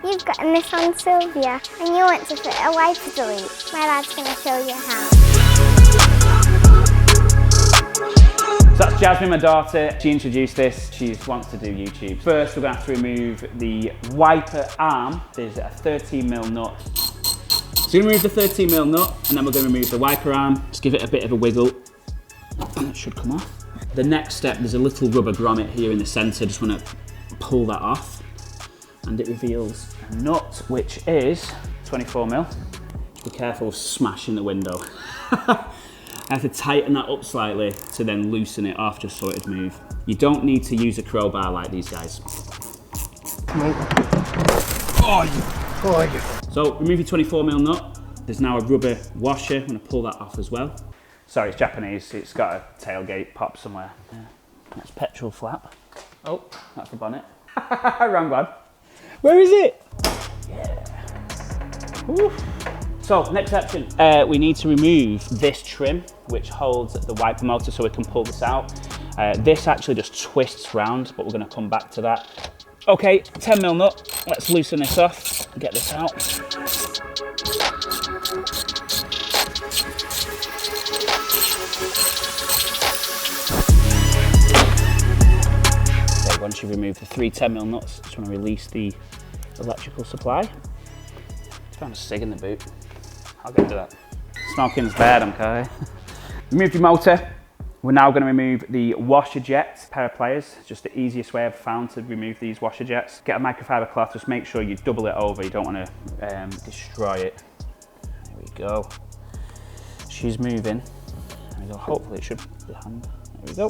You've got a NISSAN SILVIA and you want to fit a wiper delete. My dad's going to show you how. So that's Jasmine, my daughter. She introduced this. She wants to do YouTube. First, we're going to have to remove the wiper arm. There's a 13mm nut. So we're going to remove the 13mm nut, and then we're going to remove the wiper arm. Just give it a bit of a wiggle, and it should come off. The next step, there's a little rubber grommet here in the centre. Just want to pull that off, and it reveals a nut, which is 24mm. Be careful of smashing the window. I have to tighten that up slightly to then loosen it off just so it'd move. You don't need to use a crowbar like these guys. So remove your 24mm nut. There's now a rubber washer. I'm going to pull that off as well. Sorry, it's Japanese. It's got a tailgate pop somewhere. Yeah. That's petrol flap. Oh, that's the bonnet. Wrong one. Where is it? Yeah. Oof. So, next section, we need to remove this trim, which holds the wiper motor, so we can pull this out. This actually just twists round, but we're going to come back to that. Okay, 10mm nut. Let's loosen this off and get this out. Okay, once you remove the 3 10mm nuts, just want to release the electrical supply. Found a cig in the boot. I'll get to that. Smoking's bad, okay? Remove your motor. We're now going to remove the washer jets, pair of pliers. Just the easiest way I've found to remove these washer jets. Get a microfiber cloth, just make sure you double it over. You don't want to destroy it. There we go. She's moving. There we go. Hopefully it should be hand. There we go.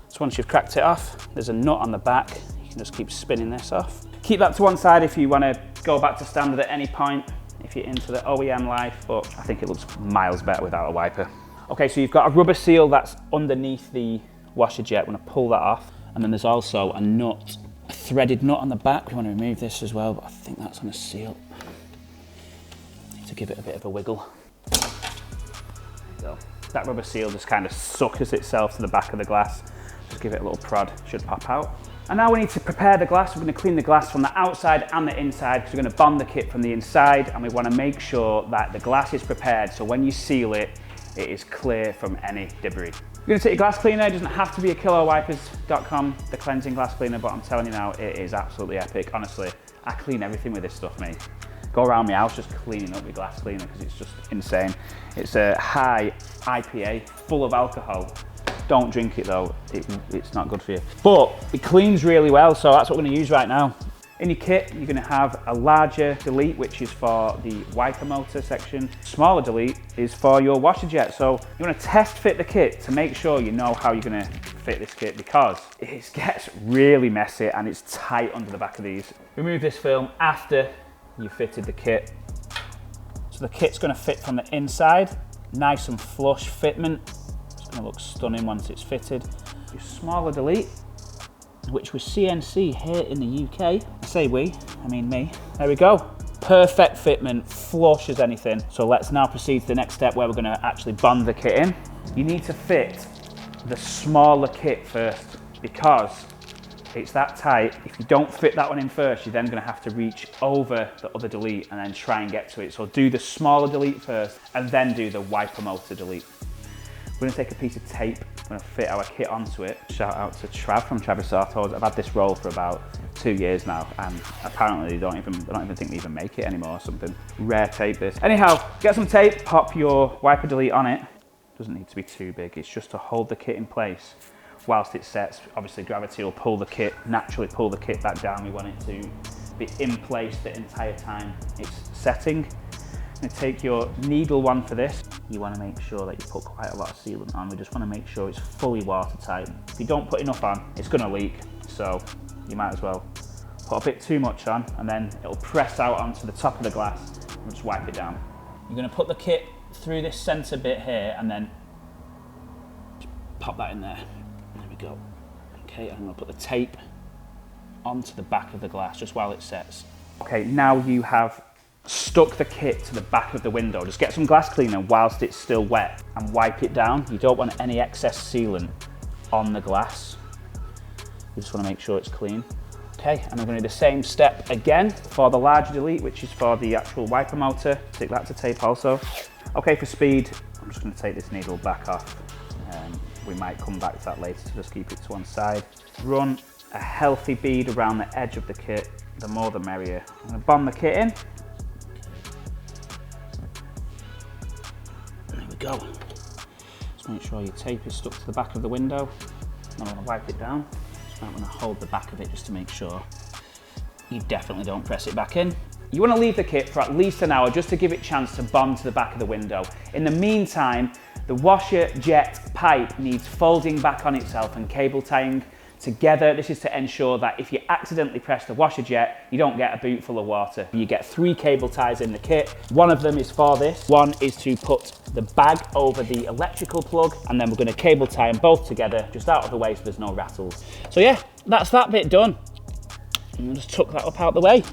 So once you've cracked it off, there's a nut on the back. You can just keep spinning this off. Keep that to one side if you want to go back to standard at any point, if you're into the OEM life, but I think it looks miles better without a wiper. Okay, so you've got a rubber seal that's underneath the washer jet. We're going to pull that off. And then there's also a nut, a threaded nut on the back. We want to remove this as well, but I think that's on a seal. Need to give it a bit of a wiggle. There you go. That rubber seal just kind of suckers itself to the back of the glass. Just give it a little prod, should pop out. And now we need to prepare the glass. We're going to clean the glass from the outside and the inside because we're going to bond the kit from the inside, and we want to make sure that the glass is prepared so when you seal it, it is clear from any debris. You're going to take your glass cleaner. It doesn't have to be a kilowipers.com, the cleansing glass cleaner, but I'm telling you now, it is absolutely epic. Honestly, I clean everything with this stuff, mate. Go around my house just cleaning up with glass cleaner because it's just insane. It's a high IPA, full of alcohol. Don't drink it though, it's not good for you. But it cleans really well, so that's what we're going to use right now. In your kit, you're going to have a larger delete, which is for the wiper motor section. Smaller delete is for your washer jet. So you want to test fit the kit to make sure you know how you're going to fit this kit, because it gets really messy and it's tight under the back of these. Remove this film after you fitted the kit. So the kit's going to fit from the inside, nice and flush fitment. It's going to look stunning once it's fitted. Your smaller delete, which was CNC here in the UK. I say we, I mean me. There we go. Perfect fitment, flush as anything. So let's now proceed to the next step where we're gonna actually bond the kit in. You need to fit the smaller kit first because it's that tight. If you don't fit that one in first, you're then gonna have to reach over the other delete and then try and get to it. So do the smaller delete first and then do the wiper motor delete. We're going to take a piece of tape, we're going to fit our kit onto it. Shout out to Trav from Travis Autos. I've had this roll for about 2 years now, and apparently they don't even think they even make it anymore or something. Rare tape this. Anyhow, get some tape, pop your wiper delete on it. Doesn't need to be too big, it's just to hold the kit in place whilst it sets. Obviously gravity will pull the kit, naturally pull the kit back down. We want it to be in place the entire time it's setting. I'm going to take your needle one for this. You want to make sure that you put quite a lot of sealant on. We just want to make sure it's fully watertight. If you don't put enough on, it's going to leak. So you might as well put a bit too much on, and then it'll press out onto the top of the glass and just wipe it down. You're going to put the kit through this center bit here and then just pop that in there. There we go. Okay, I'm going to put the tape onto the back of the glass just while it sets. Okay, now you have stuck the kit to the back of the window. Just get some glass cleaner whilst it's still wet and wipe it down. You don't want any excess sealant on the glass. You just want to make sure it's clean. Okay, and I'm going to do the same step again for the large delete, which is for the actual wiper motor. Take that to tape also. Okay, for speed, I'm just going to take this needle back off. We might come back to that later, so just keep it to one side. Run a healthy bead around the edge of the kit, the more the merrier. I'm going to bomb the kit in. There we go. Just make sure your tape is stuck to the back of the window. I'm going to wipe it down. So I'm going to hold the back of it just to make sure you definitely don't press it back in. You want to leave the kit for at least an hour just to give it a chance to bond to the back of the window. In the meantime, the washer jet pipe needs folding back on itself and cable tying together. This is to ensure that if you accidentally press the washer jet, you don't get a boot full of water. You get 3 cable ties in the kit. One of them is for this. One is to put the bag over the electrical plug, and then we're going to cable tie them both together just out of the way so there's no rattles. So yeah, that's that bit done. And we'll just tuck that up out the way.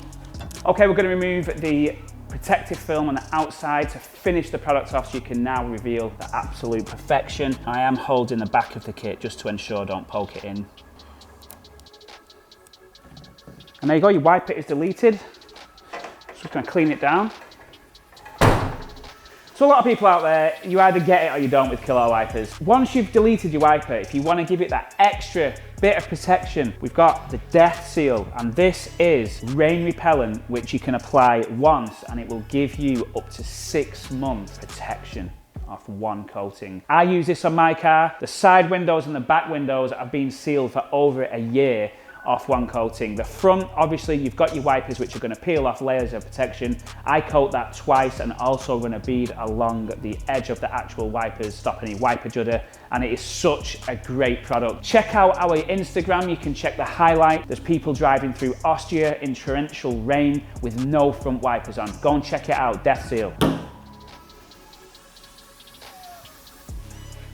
Okay, we're going to remove the protective film on the outside to finish the product off so you can now reveal the absolute perfection. I am holding the back of the kit just to ensure I don't poke it in. And there you go, your wiper is deleted. Just going to clean it down. So a lot of people out there, you either get it or you don't with killer wipers. Once you've deleted your wiper, if you want to give it that extra bit of protection, we've got the Death Seal, and this is rain repellent, which you can apply once and it will give you up to 6 months protection off one coating. I use this on my car. The side windows and the back windows have been sealed for over a year off one coating. The front, obviously, you've got your wipers which are going to peel off layers of protection. I coat that twice and also run a bead along the edge of the actual wipers, stop any wiper judder, and it is such a great product. Check out our Instagram, you can check the highlight. There's people driving through Austria in torrential rain with no front wipers on. Go and check it out, Death Seal.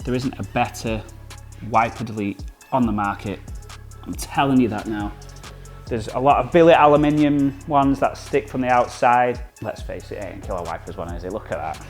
There isn't a better wiper delete on the market. I'm telling you that now. There's a lot of billet aluminium ones that stick from the outside. Let's face it, it ain't killer wipers one, is it? Look at that.